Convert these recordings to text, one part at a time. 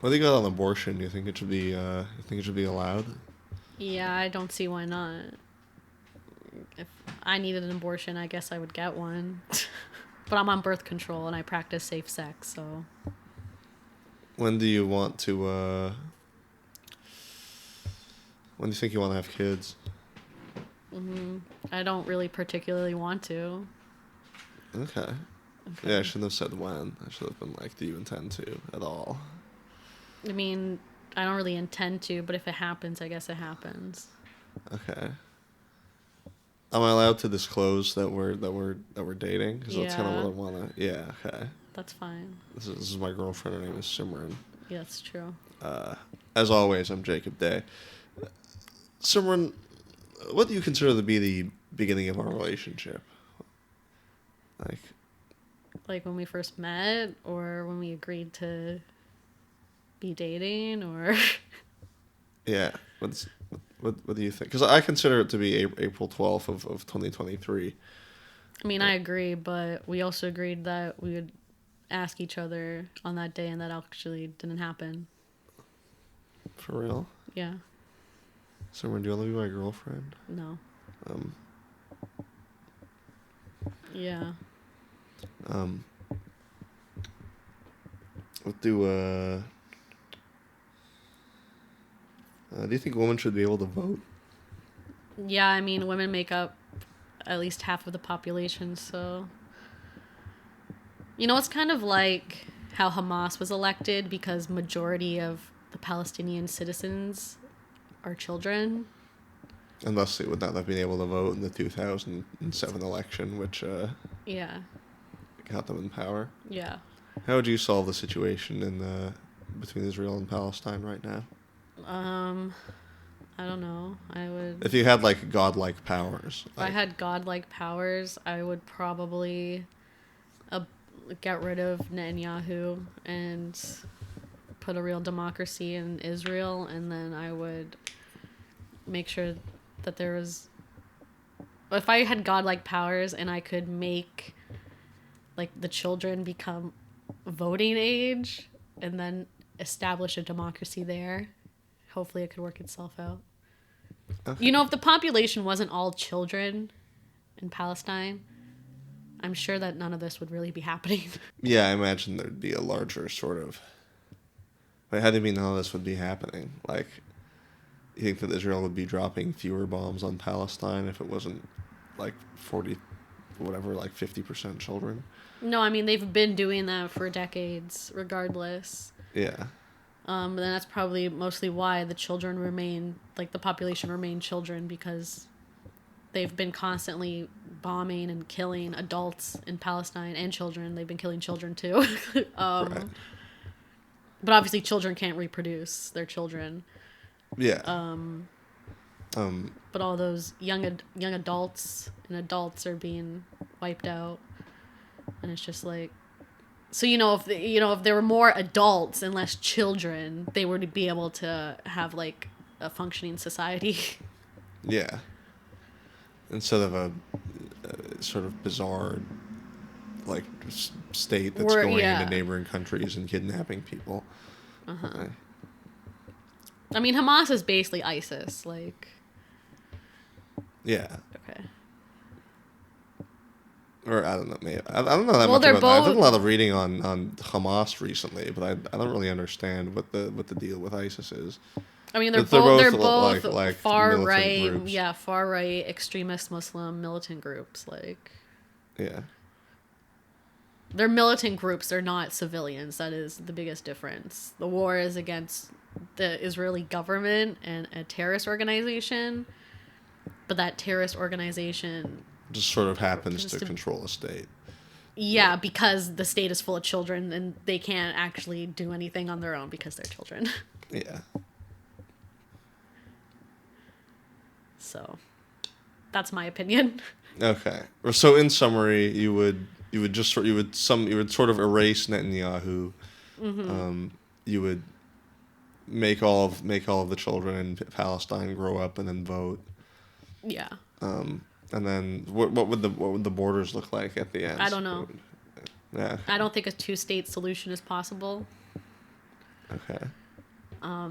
What do you got on abortion? Do you think it should be? You think it should be allowed? Yeah, I don't see why not. If I needed an abortion, I guess I would get one. But I'm on birth control and I practice safe sex, so. When do you want to? When do you think you want to have kids? I don't really particularly want to. Okay. Okay. Yeah, I shouldn't have said when. I should have been like, do you intend to at all? I mean, I don't really intend to, but if it happens, I guess it happens. Okay. Am I allowed to disclose that we're dating? Because that's kind of Yeah, what I wanna. Yeah. Okay. that's fine. This is my girlfriend. Her name is Simran. Yeah, that's true. As always, I'm Jacob Day. Simran, what do you consider to be the beginning of our relationship? Like, Like when we first met, or when we agreed to be dating, or. yeah. What do you think? Because I consider it to be April 12th of 2023. I mean, I agree, but we also agreed that we would ask each other on that day, and that actually didn't happen. For real? Yeah, Simran, do you want to be my girlfriend? no. Um, Yeah. um, what do, do you think women should be able to vote? Yeah, I mean, women make up at least half of the population, so. You know, it's kind of like how Hamas was elected because majority of the Palestinian citizens are children. And thus they would not have been able to vote in the 2007 election, which Yeah, got them in power. yeah. How would you solve the situation in between Israel and Palestine right now? Um, I don't know. I would. If you had like godlike powers, If I had godlike powers, I would probably uh, get rid of Netanyahu and put a real democracy in Israel, and then I would make sure that there was. If I had godlike powers and I could make like the children become voting age and then establish a democracy there, hopefully it could work itself out. okay. You know, if the population wasn't all children in Palestine, I'm sure that none of this would really be happening. Yeah, I imagine there'd be a larger sort of. Wait, how do you mean none of this would be happening? Like, you think that Israel would be dropping fewer bombs on Palestine if it wasn't like 40, whatever, like 50% children? No, I mean, they've been doing that for decades, regardless. Yeah. And that's probably mostly why the children remain, like, the population remain children, because they've been constantly bombing and killing adults in Palestine and children. They've been killing children, too. Right. But obviously, children can't reproduce their children. Yeah. But all those young adults and adults are being wiped out, and it's just like, so if there were more adults and less children, they would be able to have like a functioning society. Yeah. Instead of a sort of bizarre, like, state that's going Yeah. into neighboring countries and kidnapping people. Okay. I mean, Hamas is basically ISIS. Like, Yeah. okay. Or I don't know, maybe I don't know that Well, much they're about that. I've done a both. lot of reading on Hamas recently, but I don't really understand what the deal with ISIS is. I mean, they're But they're both both, they're both like far militant right, groups. yeah, far right extremist Muslim militant groups. Like, Yeah. they're militant groups. They're not civilians. That is the biggest difference. The war is against the Israeli government and a terrorist organization, but that terrorist organization, Just sort of happens Just to to- control a state. yeah, because the state is full of children and they can't actually do anything on their own because they're children. Yeah. So, that's my opinion. Okay. So in summary, you would sort of erase Netanyahu. You would make all of the children in Palestine grow up and then vote. Yeah. And then what would the borders look like at the end? I don't know. Yeah. I don't think a two-state solution is possible. Okay. I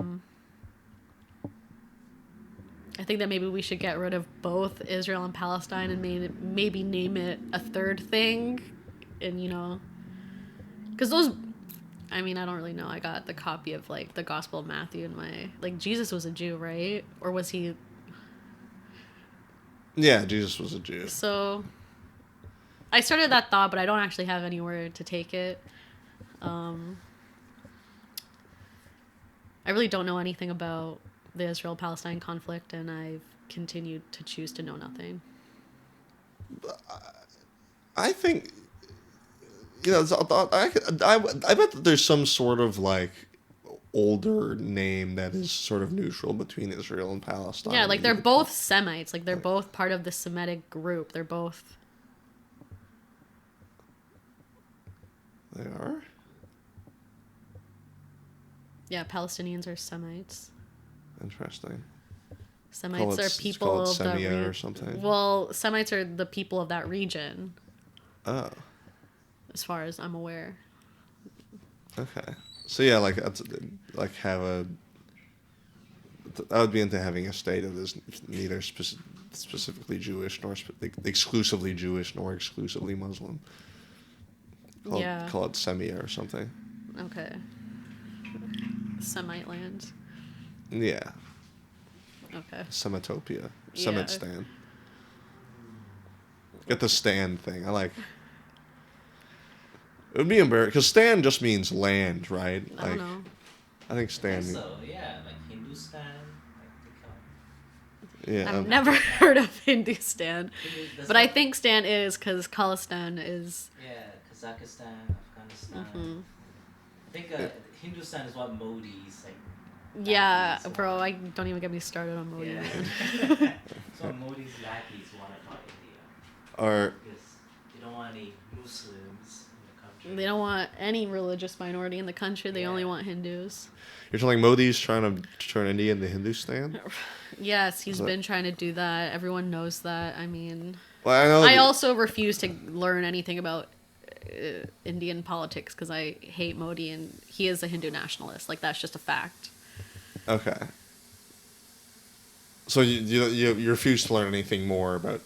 think that maybe we should get rid of both Israel and Palestine and maybe name it a third thing. And, because those, I mean, I don't really know. I got the copy of, like, the Gospel of Matthew in my, like, Jesus was a Jew, right? Or was he? Yeah, Jesus was a Jew. So, I started that thought, but I don't actually have anywhere to take it. I really don't know anything about the Israel-Palestine conflict, and I've continued to choose to know nothing. I think, I bet that there's some sort of like older name that is sort of neutral between Israel and Palestine. Yeah, like they're both Semites. Like they're both part of the Semitic group. They're both. They are? Yeah, Palestinians are Semites. Interesting. Semites are Call people it of that Semia region. or something. Well, Semites are the people of that region, Oh, as far as I'm aware. okay. So yeah, like have a. I would be into having a state that is neither specifically Jewish nor exclusively Jewish nor exclusively Muslim. Call it Semia or something. Okay. Semite land. Yeah. Okay. Semitopia. Yeah. Semitstan. Get the stand thing. I like. It would be embarrassing because stan just means land, right? I don't know. I think I stan. think so, yeah, like Hindustan, like they Yeah. I've never heard of Hindustan, that's but I what- think Stan is because Khalistan is. Yeah, Kazakhstan, Afghanistan. I think Hindustan is what Modi's like. Yeah, lackeys bro, want. I don't even get me started on Modi. Yeah. Man. So Modi's lackeys want about India Or because they don't want any Muslims in the country. They don't want any religious minority in the country. They only Yeah. want Hindus. you're telling Modi's trying to turn India into Hindustan? Yes, he's Is that- been trying to do that. Everyone knows that. I mean, Well, I know. I also refuse to learn anything about Indian politics because I hate Modi and he is a Hindu nationalist. Like, that's just a fact. Okay. So you refuse to learn anything more about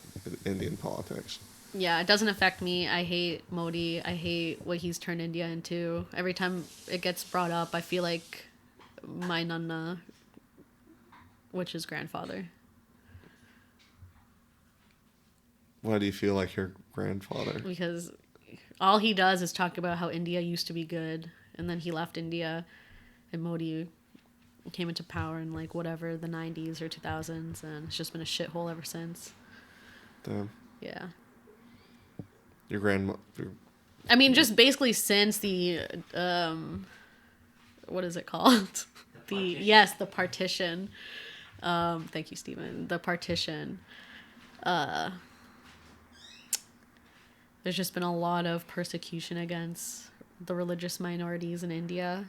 Indian politics. Yeah, it doesn't affect me. I hate Modi. I hate what he's turned India into. Every time it gets brought up, I feel like my Nana, which is grandfather. Why do you feel like your grandfather? Because all he does is talk about how India used to be good, and then he left India, and Modi came into power in like whatever the 90s or 2000s, and it's just been a shithole ever since. Damn. Yeah. Your grandma. I mean, just basically since the what is it called? The partition. Thank you, Stephen. The partition. There's just been a lot of persecution against the religious minorities in India,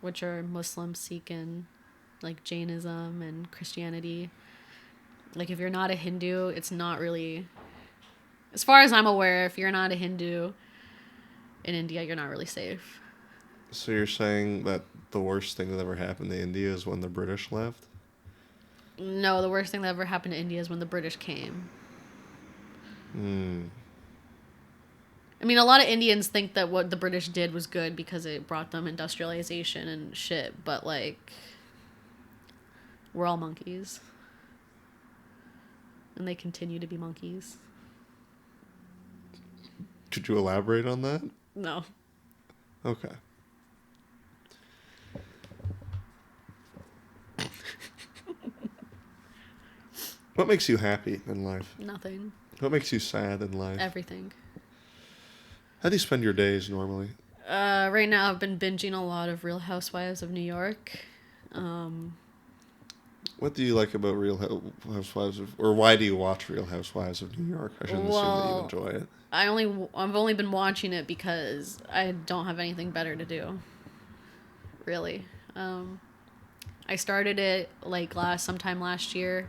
which are Muslim, Sikh, and like Jainism and Christianity. Like, if you're not a Hindu, it's not really, as far as I'm aware, if you're not a Hindu in India, you're not really safe. So you're saying that the worst thing that ever happened to India is when the British left? No, the worst thing that ever happened to India is when the British came. I mean, a lot of Indians think that what the British did was good because it brought them industrialization and shit, but, like, we're all monkeys. And they continue to be monkeys. Could you elaborate on that? No. Okay. What makes you happy in life? Nothing. What makes you sad in life? Everything. How do you spend your days normally? Right now I've been binging a lot of Real Housewives of New York. What do you like about Real Housewives or why do you watch Real Housewives of New York? I shouldn't assume that you enjoy it. I've only been watching it because I don't have anything better to do. Really. I started it like sometime last year,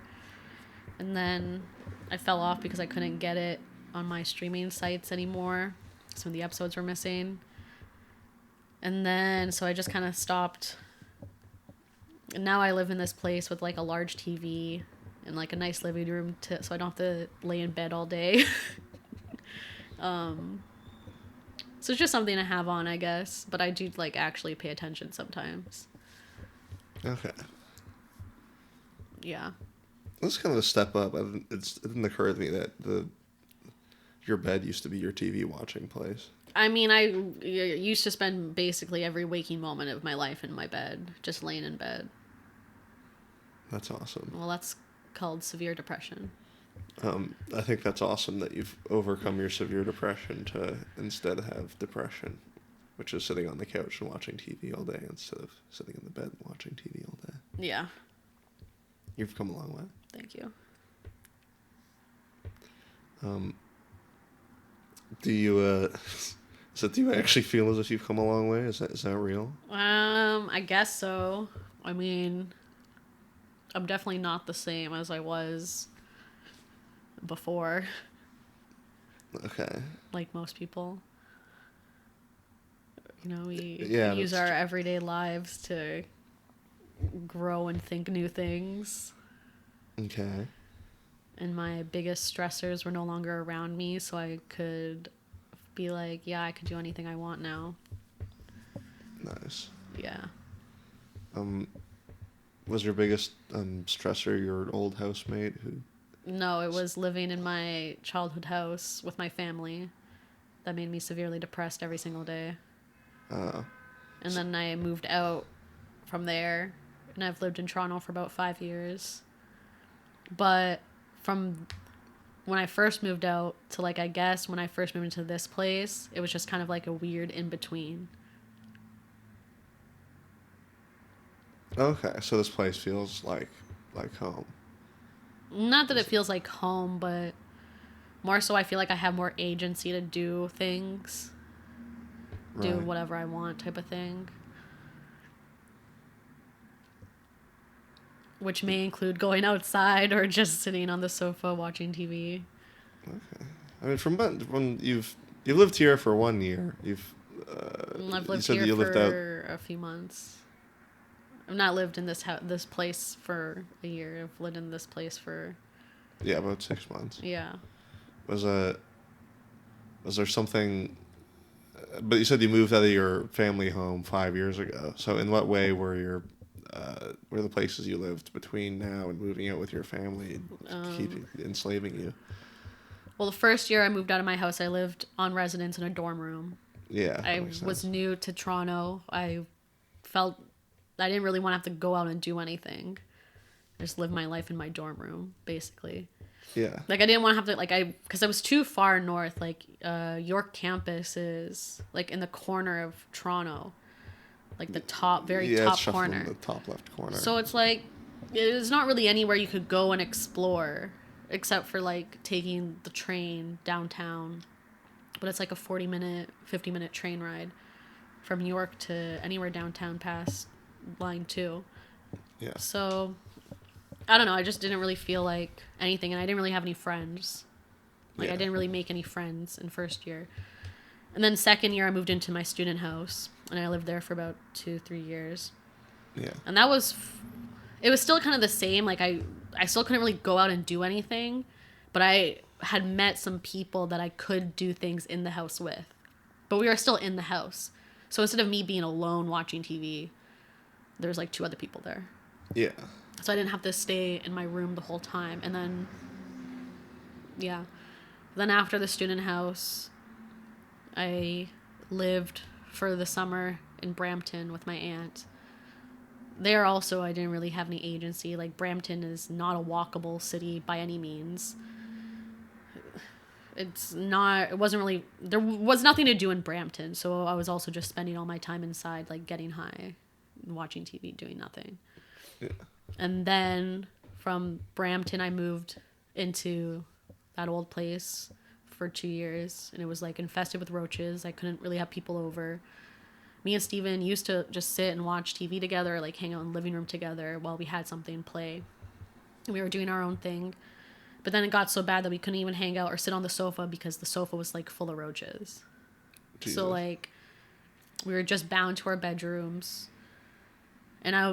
and then I fell off because I couldn't get it on my streaming sites anymore. Some of the episodes were missing. And then, so I just kind of stopped. And now I live in this place with like a large TV and like a nice living room so I don't have to lay in bed all day. So it's just something to have on, I guess. But I do like actually pay attention sometimes. Okay. Yeah. That's kind of a step up. It didn't occur to me that your bed used to be your TV watching place. I mean, I used to spend basically every waking moment of my life in my bed, just laying in bed. That's awesome. Well, that's called severe depression. I think that's awesome that you've overcome your severe depression to instead have depression, which is sitting on the couch and watching TV all day instead of sitting in the bed and watching TV all day. Yeah. You've come a long way. Thank you. Do you do you actually feel as if you've come a long way? Is that real? I guess so. I mean, I'm definitely not the same as I was before. Okay. Like most people. You know, we Yeah, use that's our everyday lives to grow and think new things. Okay. And my biggest stressors were no longer around me, so I could be like, yeah, I could do anything I want now. Nice. Yeah. Was your biggest stressor your old housemate who? No, it was living in my childhood house with my family that made me severely depressed every single day. And then I moved out from there, and I've lived in Toronto for about 5 years. But from when I first moved out to, like, I guess when I first moved into this place, it was just kind of like a weird in-between. Okay, so this place feels like home. Not that it feels like home, but more so I feel like I have more agency to do things. Do Right. whatever I want type of thing. Which may include going outside or just sitting on the sofa watching TV. Okay. I mean, from when you've lived here for 1 year, I've you lived said here that you lived out. for a few months. I've not lived in this place for a year. I've lived in this place for... Yeah, about 6 months. Yeah. Was there something? But you said you moved out of your family home 5 years ago. So in what way were the places you lived between now and moving out with your family enslaving you? Well, the first year I moved out of my house, I lived on residence in a dorm room. Yeah, I that makes was sense. new to Toronto. I felt I didn't really want to have to go out and do anything. I just lived my life in my dorm room, basically. Yeah. Like, I didn't want to have to, because I was too far north. Like, York campus is, like, in the corner of Toronto. Like, the top, very Yeah, top it's shuffled in corner. the top left corner. So it's like, it's not really anywhere you could go and explore, except for, like, taking the train downtown. But it's like a 40-minute, 50-minute train ride from York to anywhere downtown past Line 2. Yeah. So, I don't know. I just didn't really feel like anything, and I didn't really have any friends. Like, Yeah. I didn't really make any friends in first year. And then second year, I moved into my student house, and I lived there for about 2-3 years. Yeah. And that was... It was still kind of the same. Like, I still couldn't really go out and do anything, but I had met some people that I could do things in the house with. But we were still in the house. So instead of me being alone watching TV, there was like 2 other people there. Yeah. So I didn't have to stay in my room the whole time. And then, yeah. Then after the student house, I lived for the summer in Brampton with my aunt. There also, I didn't really have any agency. Like, Brampton is not a walkable city by any means. It wasn't really, there was nothing to do in Brampton. So I was also just spending all my time inside, like, getting high, watching TV, doing nothing. Yeah. And then from Brampton, I moved into that old place for 2 years, and it was like infested with roaches. I couldn't really have people over. Me and Steven used to just sit and watch TV together, like hang out in the living room together while we had something to play. And we were doing our own thing. But then it got so bad that we couldn't even hang out or sit on the sofa because the sofa was like full of roaches. Jesus. So like We were just bound to our bedrooms. And I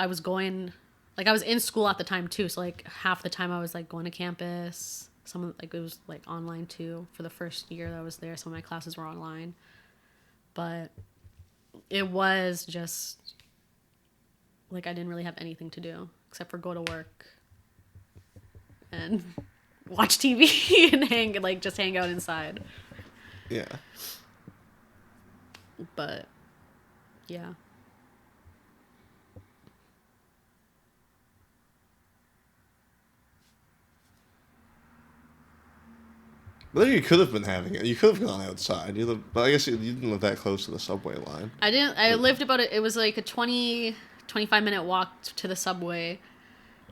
was going, like I was in school at the time too. So like half the time I was like going to campus. It was like online too for the first year that I was there. Some of my classes were online. But it was just like I didn't really have anything to do except for go to work and watch TV and just hang out inside. Yeah. But yeah. But then you could have been having it. You could have gone outside. But I guess you didn't live that close to the subway line. I didn't. I lived it was like a 25-minute walk to the subway.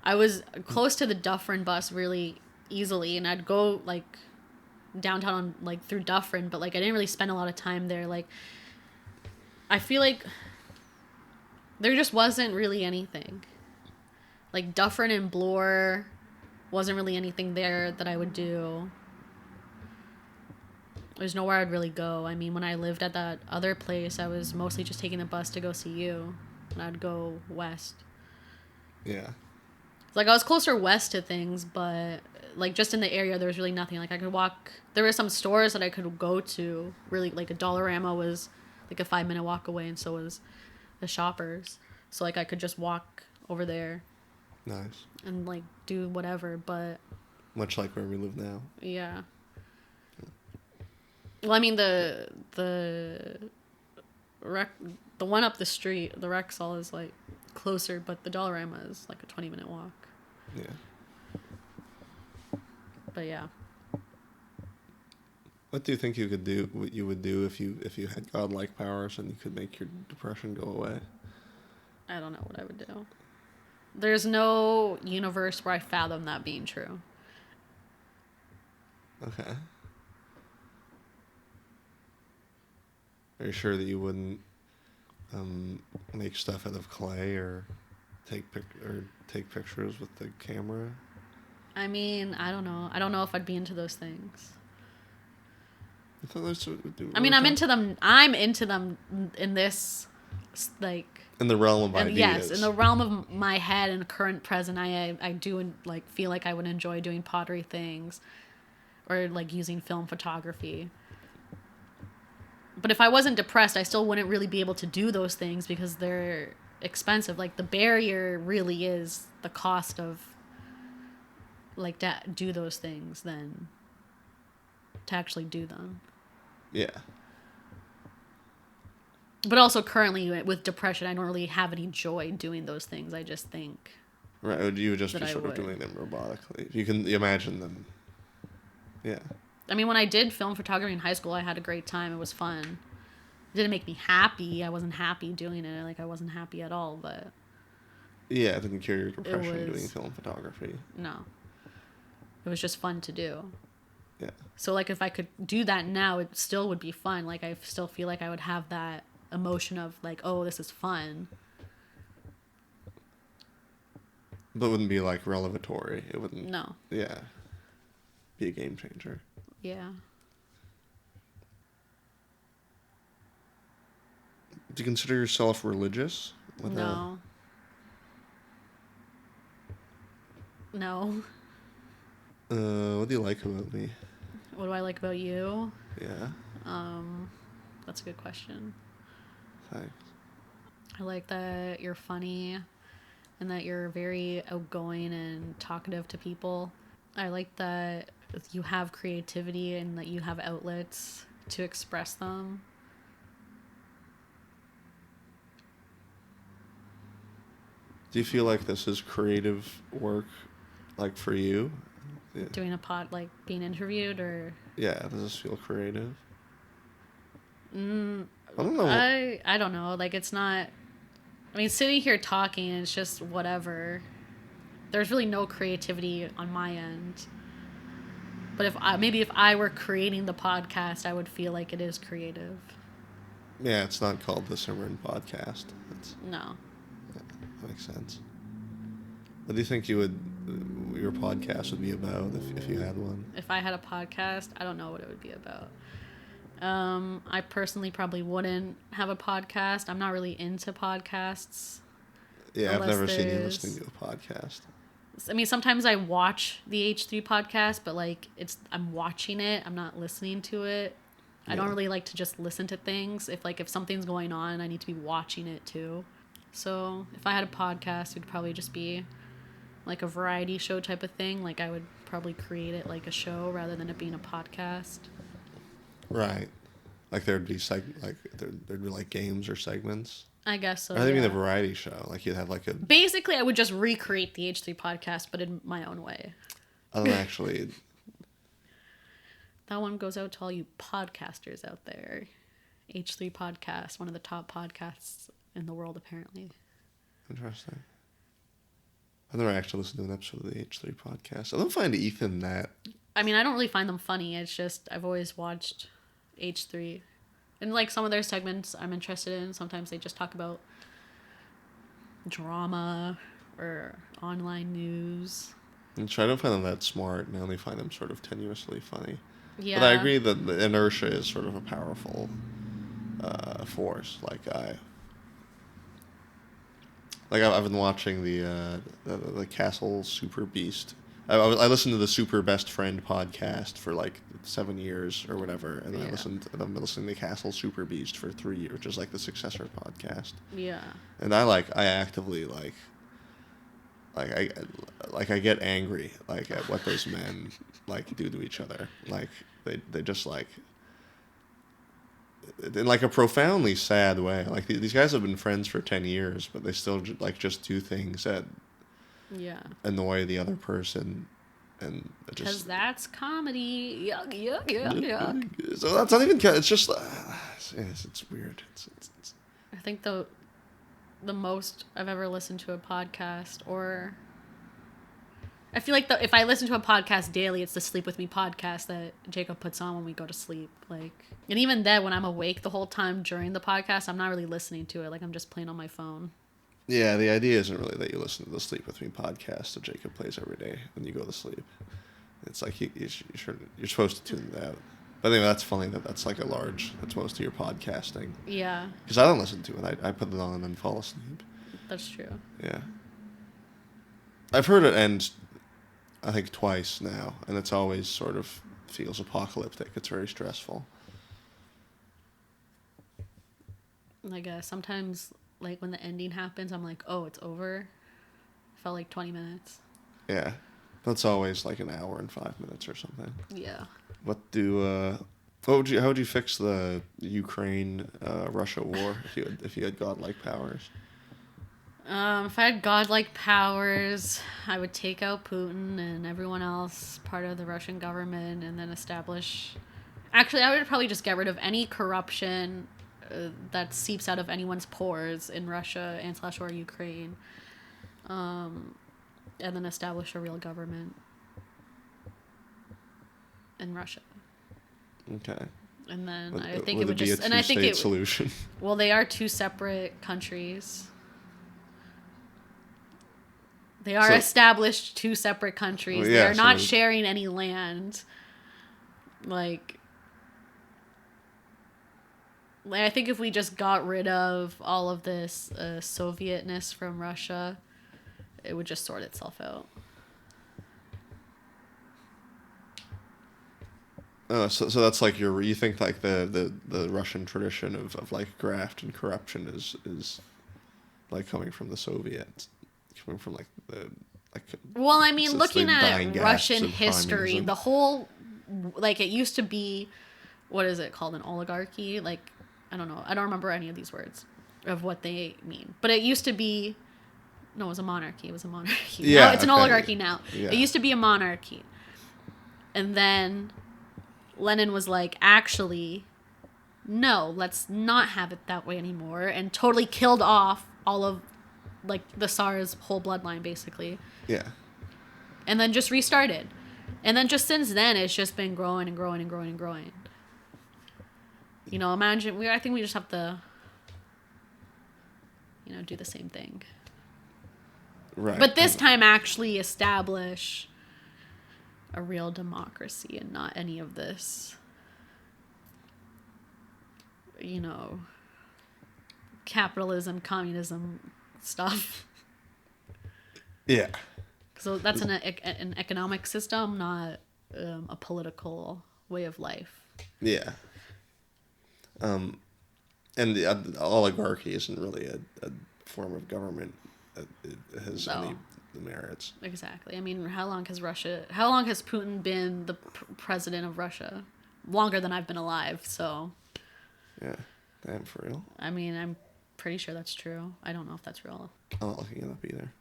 I was close to the Dufferin bus really easily, and I'd go like downtown like through Dufferin, but like I didn't really spend a lot of time there. Like I feel like there just wasn't really anything. Like Dufferin and Bloor wasn't really anything there that I would do. There's nowhere I'd really go. I mean, when I lived at that other place, I was mostly just taking the bus to go see you, and I'd go west. Yeah. Like I was closer west to things, but like just in the area, there was really nothing. Like I could walk. There were some stores that I could go to. Really, like a Dollarama was like a 5-minute walk away, and so was the Shoppers. So like I could just walk over there. Nice. And like do whatever, but. Much like where we live now. Yeah. Well, I mean the one up the street, the Rexall is like closer, but the Dollarama is like a 20-minute walk. Yeah. But yeah. What do you think you could do? What you would do if you had godlike powers and you could make your depression go away? I don't know what I would do. There's no universe where I fathom that being true. Okay. Are you sure that you wouldn't make stuff out of clay or take pictures with the camera? I mean, I don't know. I don't know if I'd be into those things. I mean, I'm into them. I'm into them in this, like. In the realm of ideas. Yes, in the realm of my head and current present, I do like feel like I would enjoy doing pottery things, or like using film photography. But if I wasn't depressed, I still wouldn't really be able to do those things because they're expensive. Like the barrier really is the cost of like to do those things than to actually do them. Yeah. But also currently with depression, I don't really have any joy doing those things. I just think. Right, you would just be sort of would. doing them robotically. You can imagine them. Yeah. I mean, when I did film photography in high school, I had a great time. It was fun. It didn't make me happy. I wasn't happy doing it. Like, I wasn't happy at all, but... Yeah, it didn't cure your depression doing film photography. No. It was just fun to do. Yeah. So, like, if I could do that now, it still would be fun. Like, I still feel like I would have that emotion of, like, oh, this is fun. But it wouldn't be, like, revelatory. It wouldn't... No. Yeah. Be a game changer. Yeah. Do you consider yourself religious? No. No. What do you like about me? What do I like about you? Yeah. That's a good question. Thanks. I like that you're funny and that you're very outgoing and talkative to people. I like that you have creativity and that you have outlets to express them. Do you feel like this is creative work, like, for you? Yeah. Doing a pod, like being interviewed, or... Yeah, does this feel creative? I don't know. I don't know. Like, it's not... I mean, sitting here talking, it's just whatever. There's really no creativity on my end. But if I were creating the podcast, I would feel like it is creative. Yeah, it's not called the Simran podcast. No. That makes sense. What do you think your podcast would be about if you had one? If I had a podcast, I don't know what it would be about. I personally probably wouldn't have a podcast. I'm not really into podcasts. Yeah, I've Unless never seen you there's- listening to a podcast. I mean, sometimes I watch the H3 podcast, but like I'm watching it. I'm not listening to it. I don't Yeah. really like to just listen to things. If something's going on, I need to be watching it too. So if I had a podcast, it would probably just be like a variety show type of thing. Like I would probably create it like a show rather than it being a podcast. Right. Like there'd be there'd be like games or segments. I guess so. I think yeah. a variety show. Like you'd have like a. Basically, I would just recreate the H3 podcast, but in my own way. I don't actually. That one goes out to all you podcasters out there. H3 podcast, one of the top podcasts in the world, apparently. Interesting. I've never actually listened to an episode of the H3 podcast. I don't find Ethan that. I mean, I don't really find them funny. It's just I've always watched H3. And like some of their segments I'm interested in. Sometimes they just talk about drama or online news. I don't find them that smart, and I only find them sort of tenuously funny. Yeah. But I agree that the inertia is sort of a powerful force. I've been watching the Castle Super Beast. I listened to the Super Best Friend podcast for like 7 years or whatever, and Yeah. I've been listening to Castle Super Beast for 3 years, which is like the successor podcast. Yeah. And I actively I get angry at what those men do to each other. They just in a profoundly sad way. These guys have been friends for 10 years, but they still just do things that Yeah. annoy the other person, and it Because just that's comedy. Yuck, yuck, yuck, yuck. so that's not even. It's just it's weird. It's I think the most I've ever listened to a podcast, or I feel like if I listen to a podcast daily, it's the Sleep With Me podcast that Jacob puts on when we go to sleep. And even then, when I'm awake the whole time during the podcast, I'm not really listening to it. I'm just playing on my phone. Yeah, the idea isn't really that you listen to the Sleep With Me podcast that Jacob plays every day when you go to sleep. It's like you're supposed to tune that out. But anyway, that's funny that's most of your podcasting. Yeah, Because I don't listen to it. I put it on and then fall asleep. that's true. Yeah. I've heard it end, I think, twice now, and it's always sort of feels apocalyptic. It's very stressful. Sometimes, when the ending happens, I'm like, oh, it's over. Felt like 20 minutes. Yeah. That's always like an hour and 5 minutes or something. Yeah. How would you fix the Ukraine Russia war if you had godlike powers? If I had godlike powers, I would take out Putin and everyone else part of the Russian government, and then establish. Actually, I would probably just get rid of any corruption that seeps out of anyone's pores in Russia and / or Ukraine, and then establish a real government in Russia. Okay. And then Would- I think would it would be just, a and I think two-state solution. Well, they are two separate countries. They are So- established two separate countries. Well, They yeah, are so not there's- sharing any land. I think if we just got rid of all of this Sovietness from Russia, it would just sort itself out. Oh, so that's you think the Russian tradition of graft and corruption is coming from the Soviets, coming from the. Well, I mean, Since looking the dying at gasps Russian of history, communism. the whole, it used to be, what is it called, an oligarchy? I don't know. I don't remember any of these words of what they mean. But it used to be, no, it was a monarchy. It was a monarchy. Yeah, Now it's an okay. oligarchy now. Yeah. It used to be a monarchy. And then Lenin was like, actually, no, let's not have it that way anymore. And totally killed off all of, the Tsar's whole bloodline, basically. Yeah. And then just restarted. And then just since then, it's just been growing and growing and growing and growing. Imagine, I think we just have to, do the same thing. Right. But this time actually establish a real democracy and not any of this you know, capitalism, communism stuff. Yeah. So that's an economic system, not a political way of life. Yeah. And the oligarchy isn't really a form of government that it has any merits. Exactly. I mean, how long has Putin been the president of Russia? Longer than I've been alive, so. Yeah. Damn, for real. I mean, I'm pretty sure that's true. I don't know if that's real. I'm not looking it up either.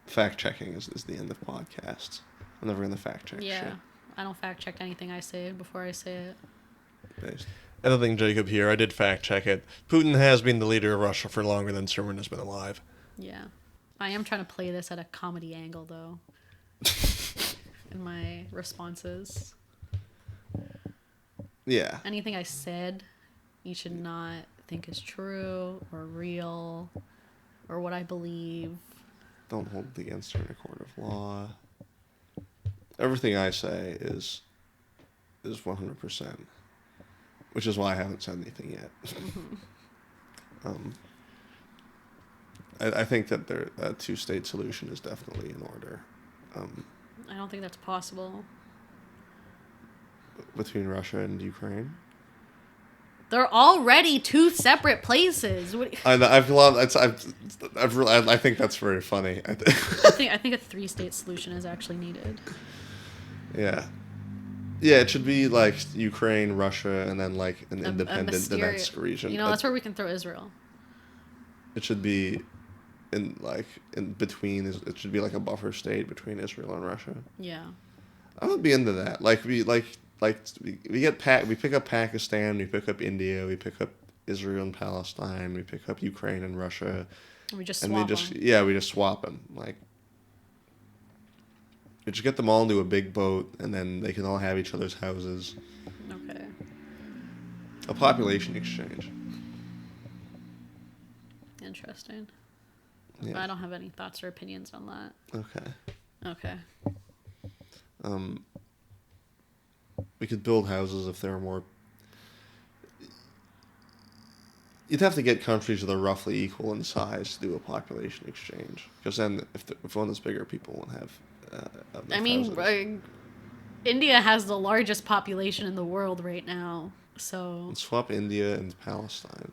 Fact checking is the end of podcasts. I'm never gonna fact check Yeah. shit. I don't fact check anything I say before I say it. Based. Anything, Jacob, here. I did fact check it. Putin has been the leader of Russia for longer than Simran has been alive. Yeah. I am trying to play this at a comedy angle, though. In my responses. Yeah. Anything I said, you should not think is true or real or what I believe. Don't hold it against her in a court of law. Everything I say is 100%, which is why I haven't said anything yet. I think that a two-state solution is definitely in order. I don't think that's possible. Between Russia and Ukraine. They're already two separate places. I think that's very funny. I think a 3-state solution is actually needed. Yeah. Yeah, it should be like Ukraine, Russia, and then like an independent Donetsk region. You know, that's where we can throw Israel. It should be in between. It should be like a buffer state between Israel and Russia. Yeah. I would be into that. We pick up Pakistan, we pick up India, we pick up Israel and Palestine, we pick up Ukraine and Russia. And we just swap them. We just swap them. Like, we just get them all into a big boat, and then they can all have each other's houses. Okay. A population exchange. Interesting. Yeah. I don't have any thoughts or opinions on that. Okay. We could build houses if there were more. You'd have to get countries that are roughly equal in size to do a population exchange, because then if one is bigger, people won't have. I mean, India has the largest population in the world right now, so. Let's swap India and Palestine.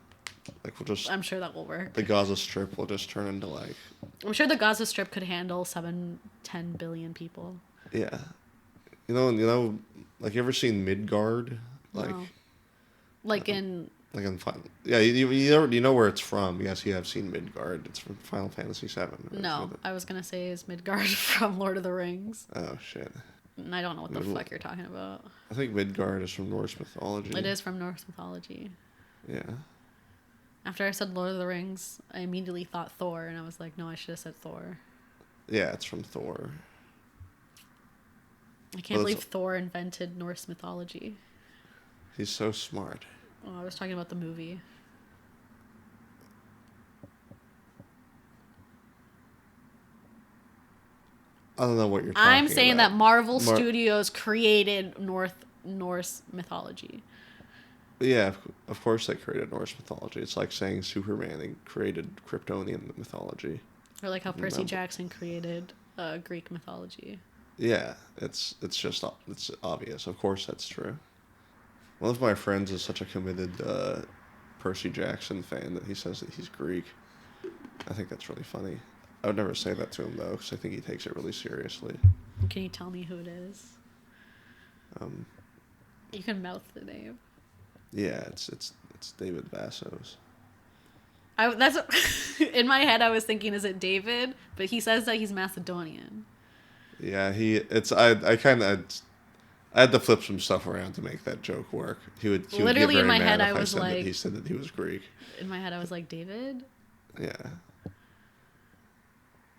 Like, we'll just. I'm sure that will work. The Gaza Strip will just turn into like. I'm sure the Gaza Strip could handle 10 billion people. Yeah, you know, like, you ever seen Midgard? Like. No. Like in. Like in yeah, you know where it's from. Yes, you have seen Midgard. It's from Final Fantasy VII. No, I was gonna say is Midgard from Lord of the Rings. Oh shit. And I don't know what the fuck you're talking about. I think Midgard is from Norse mythology. It is from Norse mythology. Yeah. After I said Lord of the Rings, I immediately thought Thor, and I was like, no, I should have said Thor. Yeah, it's from Thor. I can't believe Thor invented Norse mythology. He's so smart. Oh, I was talking about the movie. I don't know what you're talking about. I'm saying that Marvel Studios created Norse mythology. Yeah, of course they created Norse mythology. It's like saying Superman created Kryptonian mythology. Or like how Percy Jackson created Greek mythology. Yeah, it's obvious. Of course that's true. One of my friends is such a committed Percy Jackson fan that he says that he's Greek. I think that's really funny. I would never say that to him, though, because I think he takes it really seriously. Can you tell me who it is? You can mouth the name. Yeah, it's David Vassos. In my head I was thinking, is it David? But he says that he's Macedonian. Yeah, I had to flip some stuff around to make that joke work. He would literally get very in my mad head if I was said like, that he said that he was Greek. In my head I was like, David? Yeah.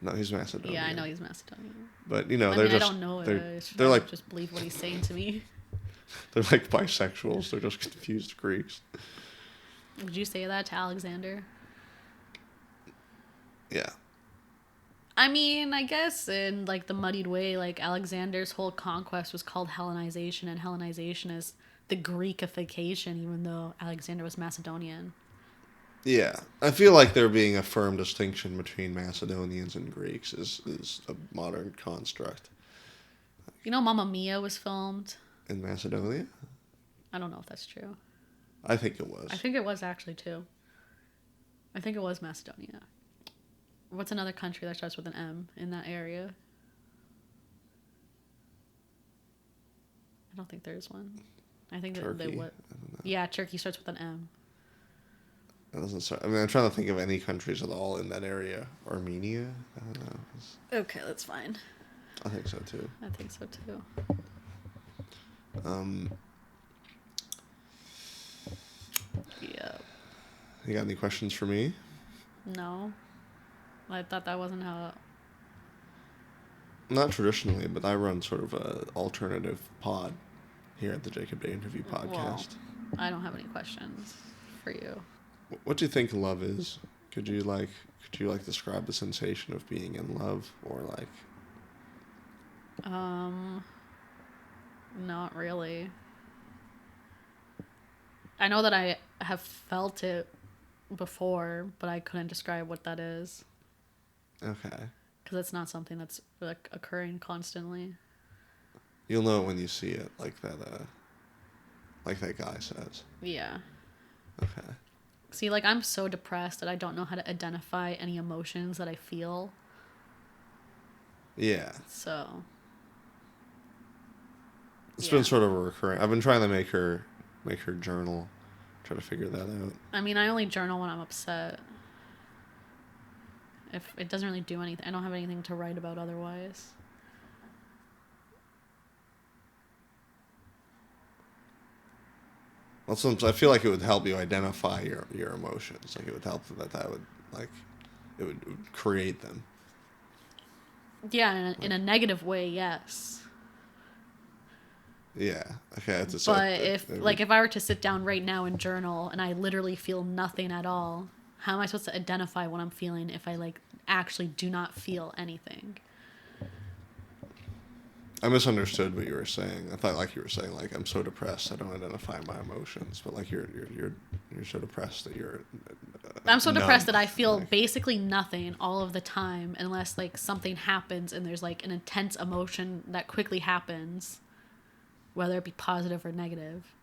No, he's Macedonian. Yeah, I know he's Macedonian. But I don't know. They're like just believe what he's saying to me. They're like bisexuals. They're just confused Greeks. Would you say that to Alexander? Yeah. I mean, I guess in like the muddied way, like Alexander's whole conquest was called Hellenization, and Hellenization is the Greekification, even though Alexander was Macedonian. Yeah, I feel like there being a firm distinction between Macedonians and Greeks is a modern construct. You know, Mamma Mia was filmed. In Macedonia? I don't know if that's true. I think it was. I think it was actually too. I think it was Macedonia. What's another country that starts with an M in that area? I don't think there's one. I think Turkey? that they would. Yeah, Turkey starts with an M. It doesn't start. I mean, I'm trying to think of any countries at all in that area. Armenia? I don't know. Okay, that's fine. I think so too. I think so too. Yeah. You got any questions for me? No. I thought that wasn't how. Not traditionally, but I run sort of a alternative pod here at the Jacob Day Interview podcast. Well, I don't have any questions for you. What do you think love is? Could you describe the sensation of being in love, or like? Not really. I know that I have felt it before, but I couldn't describe what that is. Okay. Because it's not something that's like occurring constantly. You'll know it when you see it, like that guy says. Yeah. Okay. See, like, I'm so depressed that I don't know how to identify any emotions that I feel. Yeah. So. It's Yeah. been sort of a recurring. I've been trying to make her journal, try to figure that out. I mean, I only journal when I'm upset. If it doesn't really do anything, I don't have anything to write about otherwise. Well, sometimes I feel like it would help you identify your emotions. Like it would help that would it would create them. Yeah, in a negative way, yes. Yeah. Okay. That's But if I were to sit down right now and journal and I literally feel nothing at all, how am I supposed to identify what I'm feeling if I like actually do not feel anything? I misunderstood what you were saying. I thought like you were saying like I'm so depressed I don't identify my emotions, but like you're so depressed that you're. I'm so depressed numb. that I feel Like, basically nothing all of the time unless like something happens and there's like an intense emotion that quickly happens, whether it be positive or negative.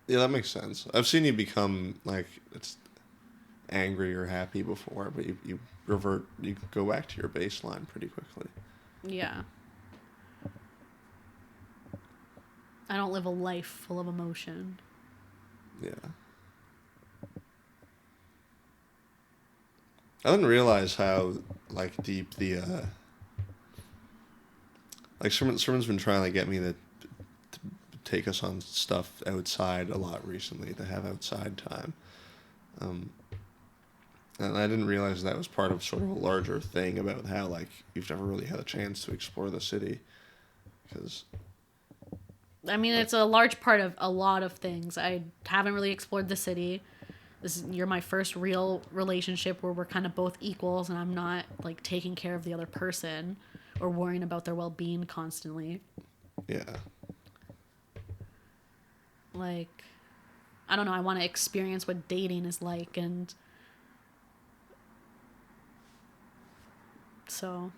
yeah, that makes sense. I've seen you become like it's angry or happy before, but you go back to your baseline pretty quickly. Yeah. I don't live a life full of emotion. Yeah. I didn't realize how like deep the like Simran's been trying to get me to take us on stuff outside a lot recently, to have outside time. And I didn't realize that was part of sort of a larger thing about how like you've never really had a chance to explore the city, because I mean, it's a large part of a lot of things. I haven't really explored the city. You're my first real relationship where we're kind of both equals and I'm not like taking care of the other person or worrying about their well-being constantly. yeah. Like, I don't know, I want to experience what dating is like, and so.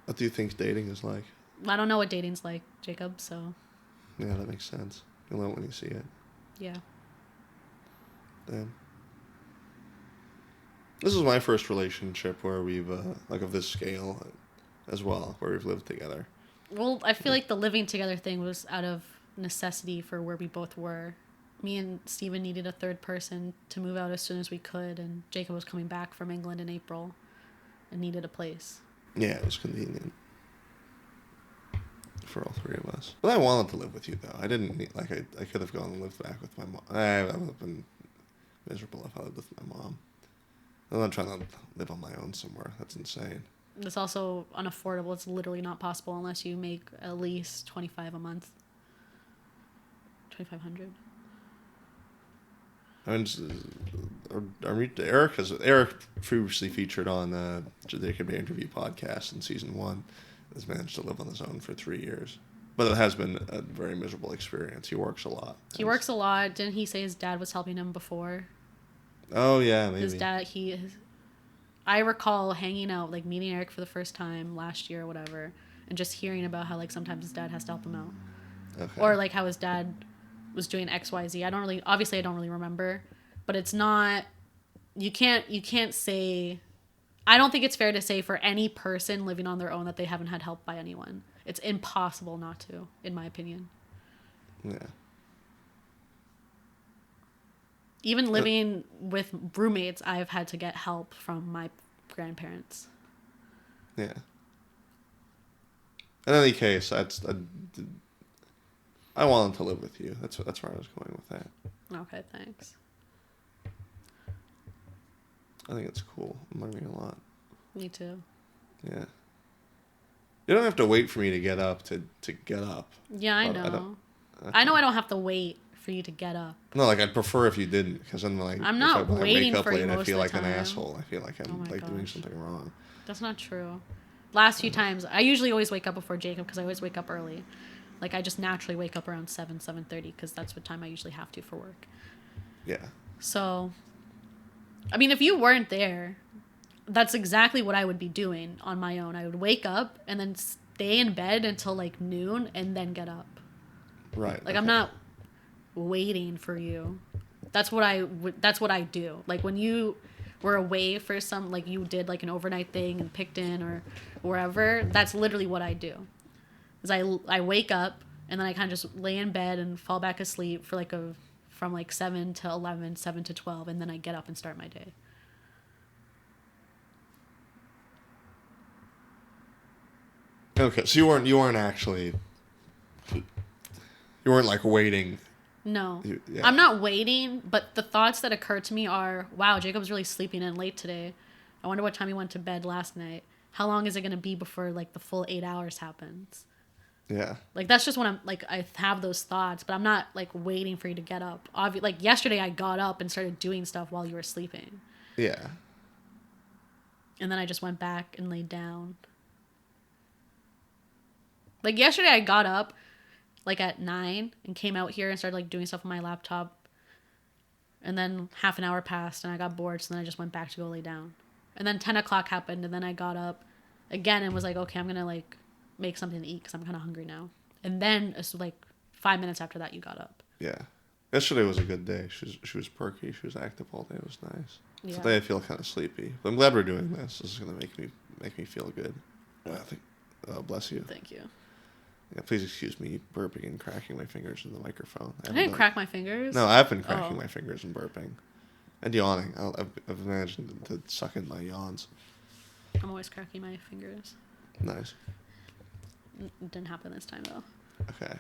What do you think dating is like? I don't know what dating's like, Jacob, so. Yeah, that makes sense. You'll know it when you see it. Yeah. Damn. This is my first relationship where we've like of this scale as well, where we've lived together. Well, I feel like the living together thing was out of necessity for where we both were. Me and Steven needed a third person to move out as soon as we could, and Jacob was coming back from England in April and needed a place. Yeah, it was convenient for all three of us. But I wanted to live with you, though. I didn't need, like, I could have gone and lived back with my mom. I would have been miserable if I lived with my mom. I'm not trying to live on my own somewhere. That's insane. It's also unaffordable. It's literally not possible unless you make at least $25 a month. $2,500. I mean, Eric previously featured on They Could Be Interview podcast in season 1. Has managed to live on his own for 3 years, but it has been a very miserable experience. He works a lot. He works a lot. Didn't he say his dad was helping him before? Oh yeah, maybe. His dad, I recall hanging out, like meeting Eric for the first time last year or whatever, and just hearing about how like sometimes his dad has to help him out, or like how his dad was doing XYZ. I don't really remember, but it's not. You can't say. I don't think it's fair to say for any person living on their own that they haven't had help by anyone. It's impossible not to, in my opinion. Yeah. Even living with roommates, I've had to get help from my grandparents. Yeah. In any case, I want him to live with you. That's where I was going with that. Okay, thanks. I think it's cool. I'm learning a lot. Me too. Yeah. You don't have to wait for me to get up to get up. Yeah, I know. I know I don't have to wait for you to get up. No, like I'd prefer if you didn't, because then like I'm not waiting wake up for late you and most I feel of like the an time. asshole. I feel like I'm Oh my doing gosh. something wrong. That's not true. Last few times, I usually always wake up before Jacob because I always wake up early. Like I just naturally wake up around 7:30 because that's what time I usually have to for work. Yeah. So, I mean, if you weren't there, that's exactly what I would be doing on my own. I would wake up and then stay in bed until like noon and then get up. Right. Like I'm not waiting for you. That's what I do. Like when you were away for some, like you did like an overnight thing in Picton or wherever, that's literally what I do. Is I wake up and then I kind of just lay in bed and fall back asleep for from like 7 to 11, 7 to 12, and then I get up and start my day. Okay, so you weren't actually, you weren't like waiting. No. Yeah. I'm not waiting, but the thoughts that occur to me are, wow, Jacob's really sleeping in late today. I wonder what time he went to bed last night. How long is it going to be before like the full 8 hours happens? Yeah. Like that's just when I'm like I have those thoughts, but I'm not like waiting for you to get up. Like yesterday I got up and started doing stuff while you were sleeping. Yeah. And then I just went back and laid down. Like yesterday I got up like at 9 and came out here and started like doing stuff on my laptop. And then half an hour passed and I got bored, so then I just went back to go lay down. And then 10 o'clock happened and then I got up again and was like, okay, I'm going to like make something to eat because I'm kind of hungry now. And then it's like 5 minutes after that you got up. Yeah. Yesterday was a good day. She was perky. She was active all day. It was nice. Yeah. Today I feel kind of sleepy. But I'm glad we're doing this. This is going to make me feel good. I think. Bless you. Thank you. Yeah, please excuse me burping and cracking my fingers in the microphone. I didn't crack my fingers. No, I've been cracking Oh. my fingers and burping. And yawning. I've managed to suck in my yawns. I'm always cracking my fingers. Nice. It didn't happen this time though. Okay.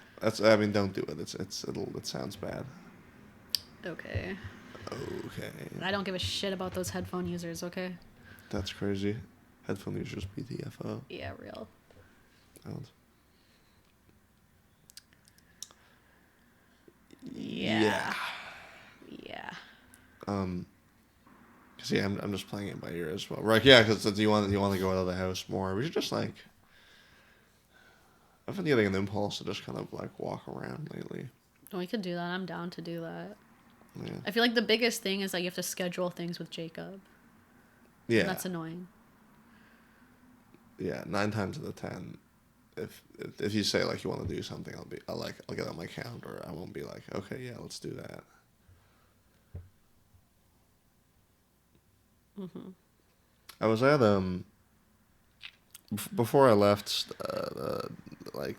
Don't do it. It sounds bad. Okay. Okay. I don't give a shit about those headphone users, okay? That's crazy. Headphone users BTFO. Yeah, real. Sounds. Yeah. Cause yeah, I'm just playing it by ear as well. Right? Yeah, because you want to go out of the house more. We should just like. I've been getting an impulse to just kind of like walk around lately. We could do that. I'm down to do that. Yeah. I feel like the biggest thing is that you have to schedule things with Jacob. Yeah. And that's annoying. Yeah, 9 times out of 10, if you say like you want to do something, I'll get on my calendar. I won't be like, okay, yeah, let's do that. Mm-hmm. I was at before I left like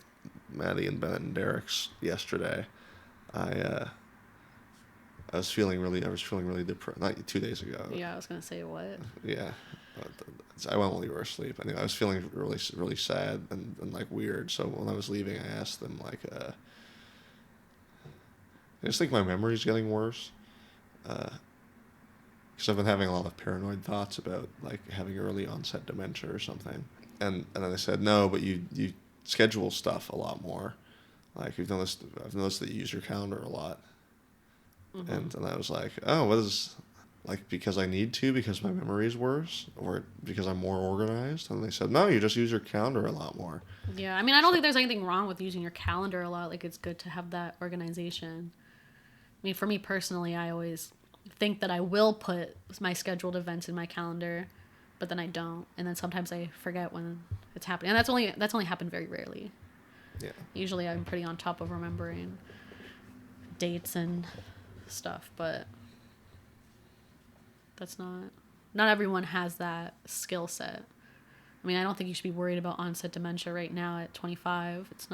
Maddie and Bennett and Derek's yesterday. I was feeling really depressed. Not 2 days ago. Yeah, I was gonna say what? Yeah. I went while you were asleep. Anyway, I was feeling really, really sad and like weird. So when I was leaving, I asked them like, I just think my memory's getting worse. Because I've been having a lot of paranoid thoughts about like having early onset dementia or something. And then they said, no, but you schedule stuff a lot more. Like I've noticed that you use your calendar a lot. And I was like, oh, what is, like, because I need to, because my memory's worse, or because I'm more organized? And they said, no, you just use your calendar a lot more. Yeah, I mean, I don't think there's anything wrong with using your calendar a lot. Like, it's good to have that organization. I mean, for me personally, I always think that I will put my scheduled events in my calendar, but then I don't, and then sometimes I forget when it's happening. And that's only happened very rarely. Yeah. Usually, I'm pretty on top of remembering dates and stuff, but that's not everyone has that skill set. I mean, I don't think you should be worried about onset dementia right now at 25. It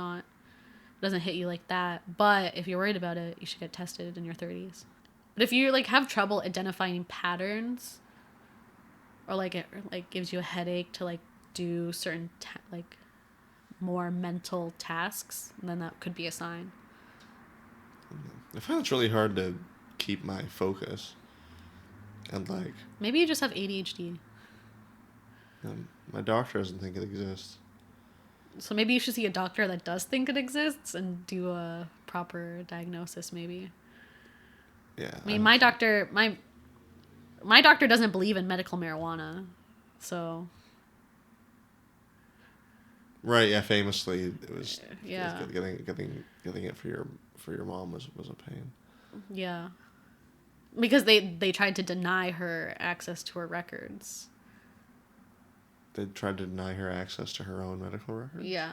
doesn't hit you like that. But if you're worried about it, you should get tested in your 30s. But if you like have trouble identifying patterns, or like it like gives you a headache to like do certain like more mental tasks, then that could be a sign. I find it's really hard to keep my focus. And, like... Maybe you just have ADHD. My doctor doesn't think it exists. So maybe you should see a doctor that does think it exists and do a proper diagnosis, maybe. Yeah. I mean, my doctor doesn't believe in medical marijuana, so... Right, yeah, famously, it was... Yeah. Getting it for your mom was a pain. Yeah. Because they tried to deny her access to her records. They tried to deny her access to her own medical records? Yeah.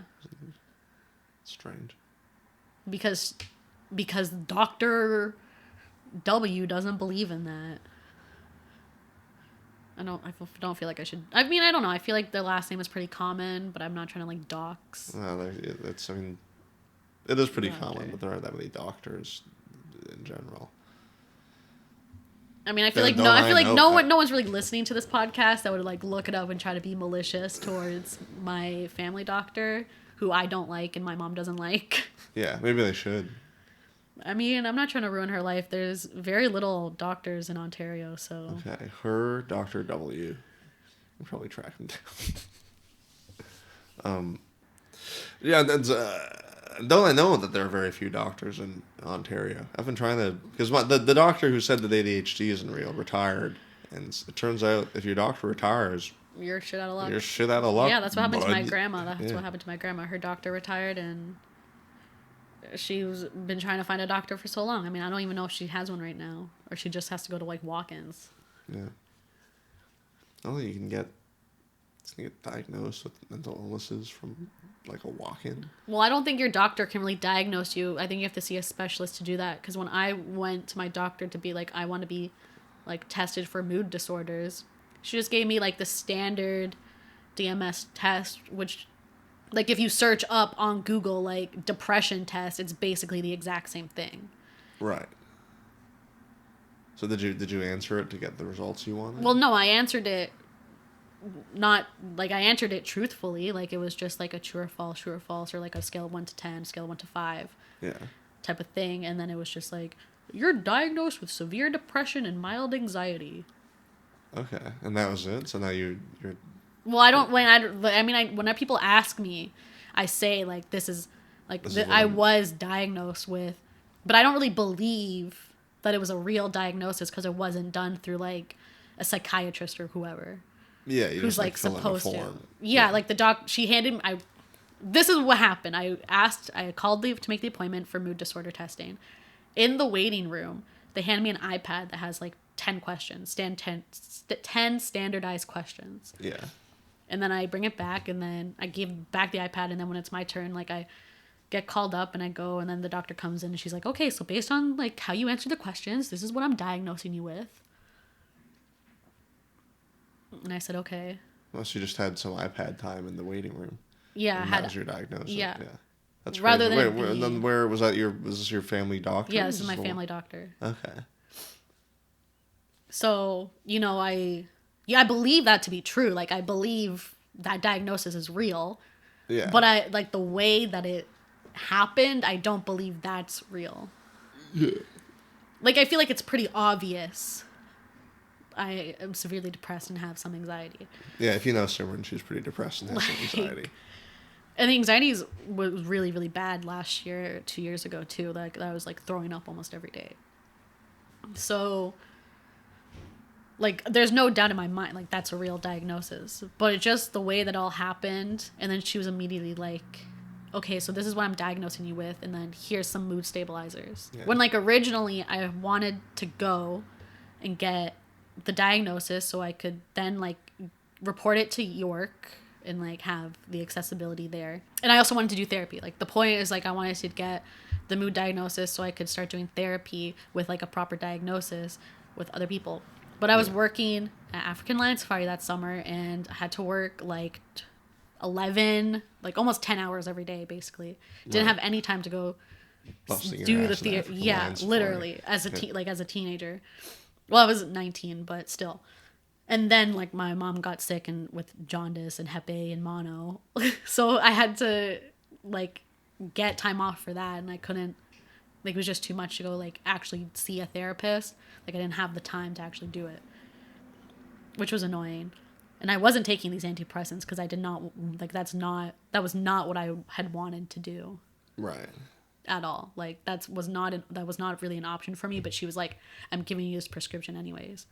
Strange. Because Dr. W doesn't believe in that. I don't feel like I should... I mean, I don't know. I feel like their last name is pretty common, but I'm not trying to, like, dox. No, it's, I mean... It is pretty Doctor. common, but there aren't that many doctors in general. I mean, I feel no one's really listening to this podcast that would like look it up and try to be malicious towards my family doctor, who I don't like and my mom doesn't like. Yeah, maybe they should. I mean, I'm not trying to ruin her life. There's very little doctors in Ontario, so... Okay, her Dr. W. I'll probably track him down. Yeah, that's... don't I know that there are very few doctors in Ontario? I've been trying to... Because the doctor who said that ADHD isn't real retired. And it turns out if your doctor retires... You're shit out of luck. You're shit out of luck. Yeah, that's what happened to my bud. grandma. That's Yeah. what happened to my grandma. Her doctor retired, and she's been trying to find a doctor for so long. I mean, I don't even know if she has one right now. Or she just has to go to, like, walk-ins. Yeah. I don't think you can get diagnosed with mental illnesses from, like, a walk-in. Well, I don't think your doctor can really diagnose you. I think you have to see a specialist to do that. Because when I went to my doctor to be like, I want to be, like, tested for mood disorders, she just gave me, like, the standard DMS test, which, like, if you search up on Google, like, depression test, it's basically the exact same thing. Right. So did you answer it to get the results you wanted? Well, no, I answered it not, like, I answered it truthfully. Like, it was just, like, a true or false, or, like, a scale of 1 to 10, scale of 1 to 5 Yeah. type of thing. And then it was just, like, you're diagnosed with severe depression and mild anxiety. Okay, and that was it? So now you're... Well, I don't, when people ask me, I say, like, this is, like, I was diagnosed with, but I don't really believe that it was a real diagnosis because it wasn't done through, like, a psychiatrist or whoever. Yeah, you who's, just, like, fill in a supposed to. form. Yeah, like, she handed me, this is what happened. I called to make the appointment for mood disorder testing. In the waiting room, they handed me an iPad that has, like, 10 questions, 10 standardized questions. Yeah. And then I bring it back, and then I give back the iPad, and then when it's my turn, like, I get called up, and I go, and then the doctor comes in, and she's like, okay, so based on, like, how you answer the questions, this is what I'm diagnosing you with. And I said, okay. Unless you just had some iPad time in the waiting room. Yeah, that was your diagnosis. Yeah. That's rather crazy. than and then where was that? Was this your family doctor? Yeah, this is my family doctor. Okay. So, I believe that to be true. Like, I believe that diagnosis is real. Yeah. But I, like, the way that it happened, I don't believe that's real. Yeah. Like, I feel like it's pretty obvious I am severely depressed and have some anxiety. Yeah, if you know Simran, she's pretty depressed and has some anxiety. And the anxiety was really, really bad last year, 2 years ago, too. Like, I was, like, throwing up almost every day. So, like, there's no doubt in my mind, like, that's a real diagnosis. But it's just the way that all happened. And then she was immediately like, okay, so this is what I'm diagnosing you with. And then here's some mood stabilizers. Yeah. When, like, originally I wanted to go and get the diagnosis so I could then, like, report it to York and, like, have the accessibility there. And I also wanted to do therapy. Like, the point is, like, I wanted to get the mood diagnosis so I could start doing therapy with, like, a proper diagnosis with other people. But I was working at African Lion Safari that summer, and I had to work, like, 11, like, almost 10 hours every day, basically. Didn't have any time to go Busting do your the ass in theater. African Yeah, Lion Safari. literally, as a teenager. Well, I was 19, but still. And then, like, my mom got sick and with jaundice and Hep A and mono. So I had to, like, get time off for that, and I couldn't, like, it was just too much to go, like, actually see a therapist. Like, I didn't have the time to actually do it, which was annoying. And I wasn't taking these antidepressants because I did not, like, that was not what I had wanted to do Right. at all. Like, that was not really an option for me. But she was like, I'm giving you this prescription anyways.